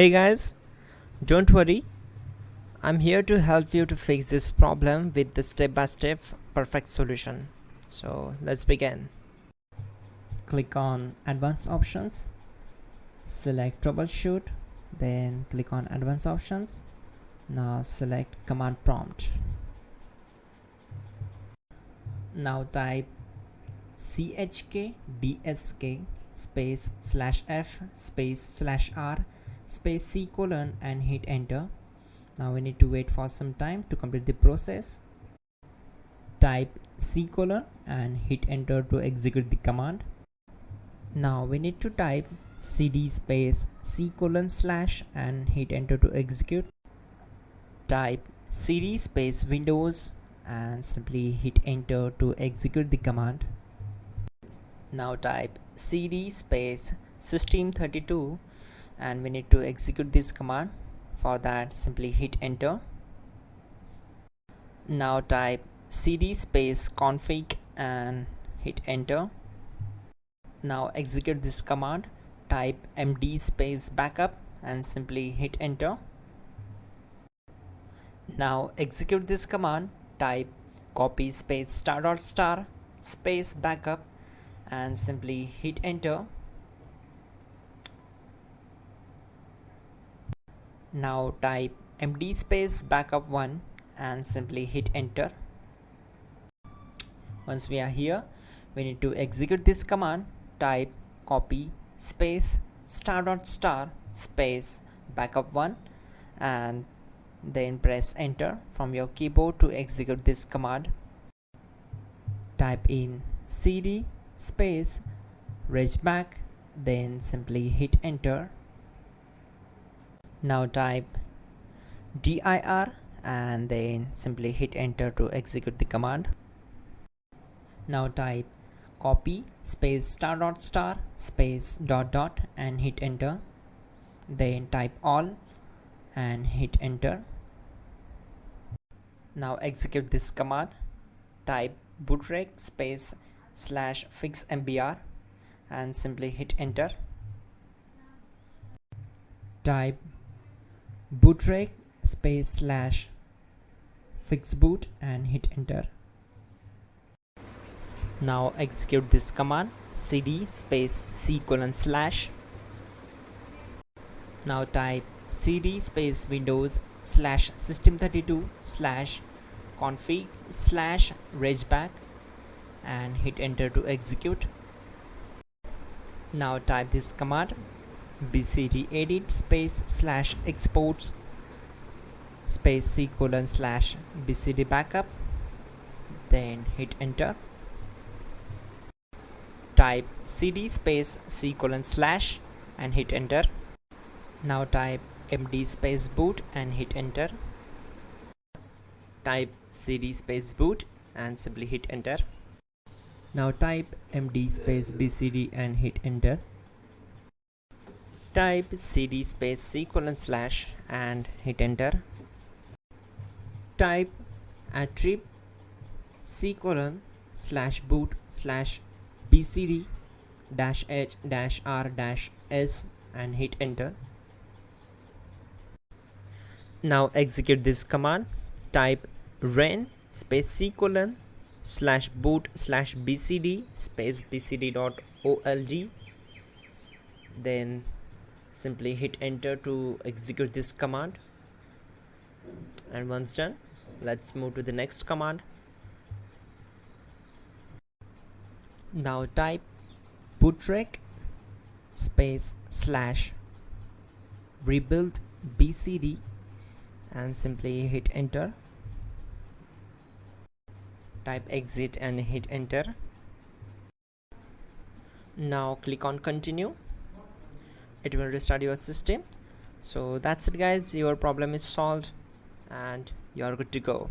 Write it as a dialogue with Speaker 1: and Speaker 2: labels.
Speaker 1: Hey guys, don't worry, I'm here to help you to fix this problem with the step-by-step perfect solution. So let's begin. Click on Advanced Options, select Troubleshoot, then click on Advanced Options. Now select Command Prompt. Now type chkdsk space /f space /r space c colon and hit enter. Now we need to wait for some time to complete the process. Type c colon and hit enter to execute the command. Now we need to type cd space c colon / and hit enter to execute. Type cd space windows and simply hit enter to execute the command. Now type cd space system32 and we need to execute this command. For that, simply hit enter. Now type cd space config and hit enter. Now execute this command. Type md space backup and simply hit enter. Now execute this command. Type copy space ** space backup and simply hit enter. Now type md space backup1 and simply hit enter. Once we are here, we need to execute this command. Type copy space ** space backup1 and then press enter from your keyboard to execute this command. Type in cd space regback, then simply hit enter. Now type dir and then simply hit enter to execute the command. Now type copy space ** space ... and hit enter. Then type all and hit enter. Now execute this command. Type bootrec space /fixmbr and simply hit enter. Type bootrec space /fixboot and hit enter. Now execute this command. cd space c colon /. Now type cd space windows /system32 /config /regback and hit enter to execute. Now type this command bcdedit space /exports space c colon /bcd backup, then hit enter. Type cd space c colon / and hit enter. Now type md space boot and hit enter. Type cd space boot and simply hit enter. Now type md space bcd and hit enter. Type cd space c colon / and hit enter. Type attrib c colon /boot /bcd -h -r -s and hit enter. Now execute this command. Type ren space c colon /boot /bcd space bcd.old, then simply hit enter to execute this command. And once done, let's move to the next command. Now type bootrec space /rebuildbcd and simply hit enter. Type exit and hit enter. Now click on continue. It will restart your system. So that's it guys, your problem is solved and you are good to go.